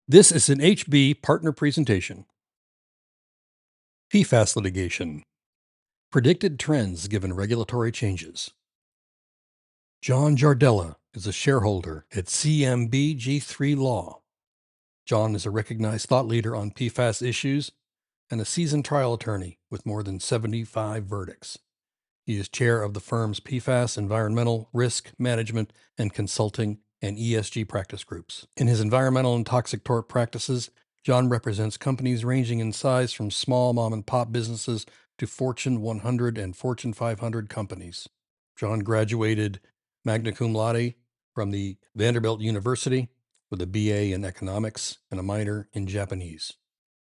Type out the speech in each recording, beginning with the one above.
This is an HB partner presentation. PFAS litigation. Predicted trends given regulatory changes. John Gardella is a shareholder at CMBG3 Law. John is a recognized thought leader on PFAS issues and a seasoned trial attorney with more than 75 verdicts. He is chair of the firm's PFAS Environmental Risk Management and Consulting and ESG practice groups. In his environmental and toxic tort practices, John represents companies ranging in size from small mom-and-pop businesses to Fortune 100 and Fortune 500 companies. John graduated magna cum laude from the Vanderbilt University with a BA in economics and a minor in Japanese.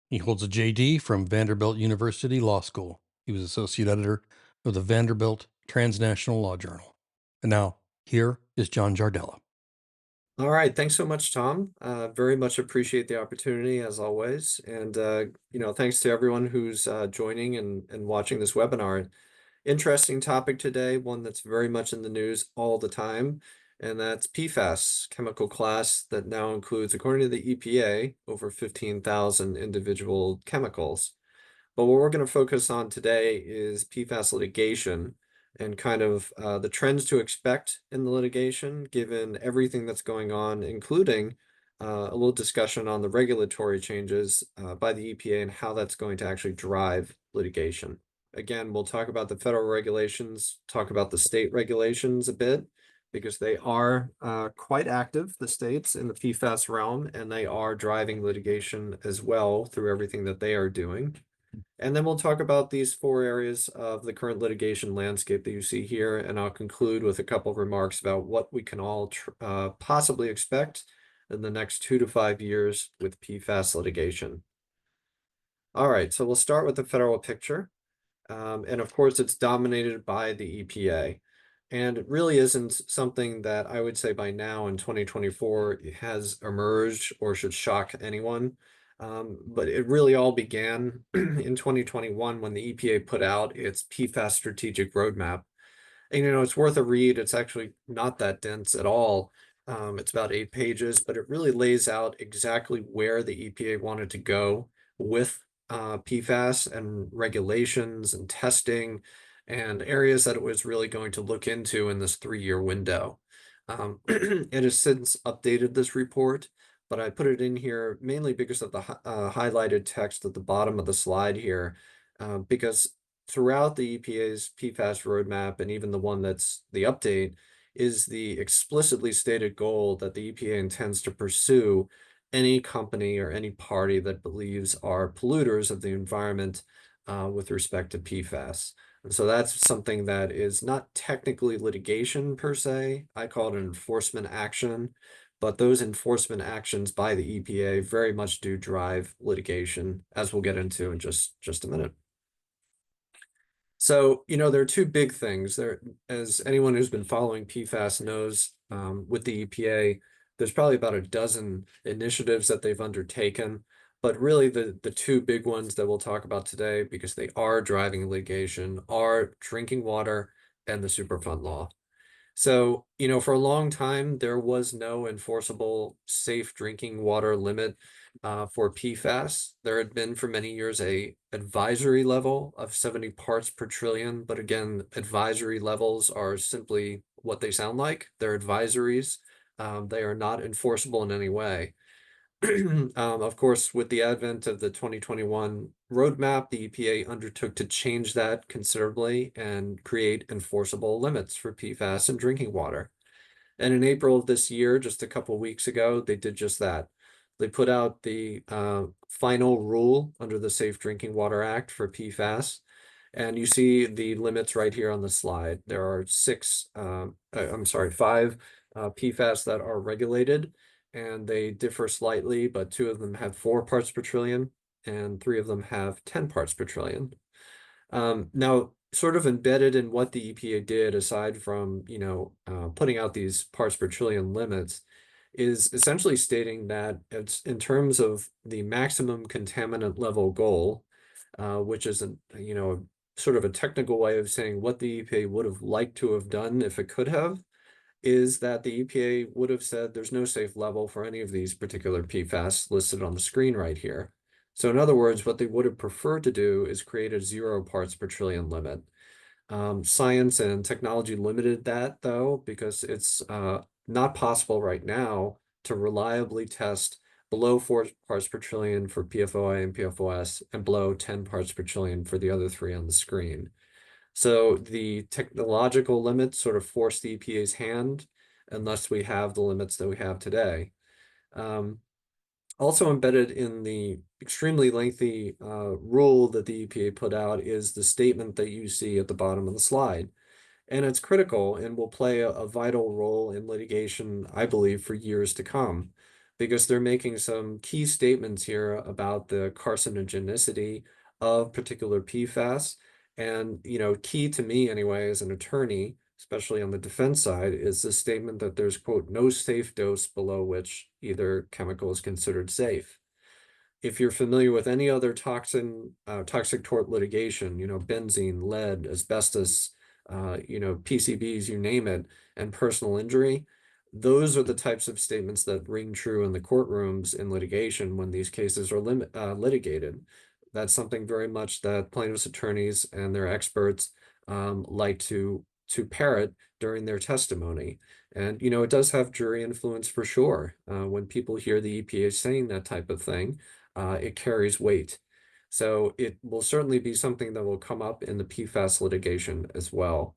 He holds a JD from Vanderbilt University Law School. He was associate editor of the Vanderbilt Transnational Law Journal. And now, here is John Gardella. All right, thanks so much, Tom. Very much appreciate the opportunity as always. And, thanks to everyone who's joining and watching this webinar. Interesting topic today, one that's very much in the news all the time, and that's PFAS, chemical class that now includes, according to the EPA, over 15,000 individual chemicals. But what we're going to focus on today is PFAS litigation and kind of the trends to expect in the litigation, given everything that's going on, including a little discussion on the regulatory changes by the EPA and how that's going to actually drive litigation. Again, we'll talk about the federal regulations, talk about the state regulations a bit, because they are quite active, the states in the PFAS realm, and they are driving litigation as well through everything that they are doing. And then we'll talk about these four areas of the current litigation landscape that you see here, and I'll conclude with a couple of remarks about what we can all possibly expect in the next 2 to 5 years with PFAS litigation. All right, so we'll start with the federal picture. And of course, it's dominated by the EPA. And it really isn't something that I would say by now in 2024 has emerged or should shock anyone. But it really all began in 2021 when the EPA put out its PFAS strategic roadmap. And it's worth a read. It's actually not that dense at all. It's about 8 pages, but it really lays out exactly where the EPA wanted to go with PFAS and regulations and testing and areas that it was really going to look into in this 3-year window. It has since updated this report, but I put it in here mainly because of the highlighted text at the bottom of the slide here, because throughout the EPA's PFAS roadmap and even the one that's the update is the explicitly stated goal that the EPA intends to pursue any company or any party that believes are polluters of the environment with respect to PFAS. And so that's something that is not technically litigation per se. I call it an enforcement action, but those enforcement actions by the EPA very much do drive litigation, as we'll get into in just a minute. So, there are two big things there. As anyone who's been following PFAS knows, with the EPA, there's probably about a dozen initiatives that they've undertaken. But really, the two big ones that we'll talk about today, because they are driving litigation, are drinking water and the Superfund law. So, for a long time, there was no enforceable safe drinking water limit for PFAS. There had been for many years a advisory level of 70 parts per trillion, but again, advisory levels are simply what they sound like. They're advisories. They are not enforceable in any way. Of course, with the advent of the 2021 roadmap, the EPA undertook to change that considerably and create enforceable limits for PFAS in drinking water. And in April of this year, just a couple weeks ago, they did just that. They put out the final rule under the Safe Drinking Water Act for PFAS. And you see the limits right here on the slide. There are five PFAS that are regulated, and they differ slightly, but 2 of them have 4 parts per trillion, and 3 of them have 10 parts per trillion. Now, sort of embedded in what the EPA did, aside from putting out these parts per trillion limits, is essentially stating that it's in terms of the maximum contaminant level goal, which is sort of a technical way of saying what the EPA would have liked to have done if it could have. is that the EPA would have said there's no safe level for any of these particular PFAS listed on the screen right here. So in other words, what they would have preferred to do is create a 0 parts per trillion limit. Science and technology limited that though, because it's not possible right now to reliably test below 4 parts per trillion for PFOA and PFOS and below 10 parts per trillion for the other three on the screen. So the technological limits sort of force the EPA's hand unless we have the limits that we have today. Um, Also embedded in the extremely lengthy rule that the EPA put out is the statement that you see at the bottom of the slide. And it's critical and will play a vital role in litigation, I believe, for years to come, because they're making some key statements here about the carcinogenicity of particular PFAS. And, key to me anyway, as an attorney, especially on the defense side, is the statement that there's, quote, no safe dose below which either chemical is considered safe. If you're familiar with any other toxic tort litigation, benzene, lead, asbestos, PCBs, you name it, and personal injury, those are the types of statements that ring true in the courtrooms in litigation when these cases are litigated. That's something very much that plaintiffs' attorneys and their experts like to parrot during their testimony. And, it does have jury influence for sure. When people hear the EPA saying that type of thing, it carries weight. So it will certainly be something that will come up in the PFAS litigation as well.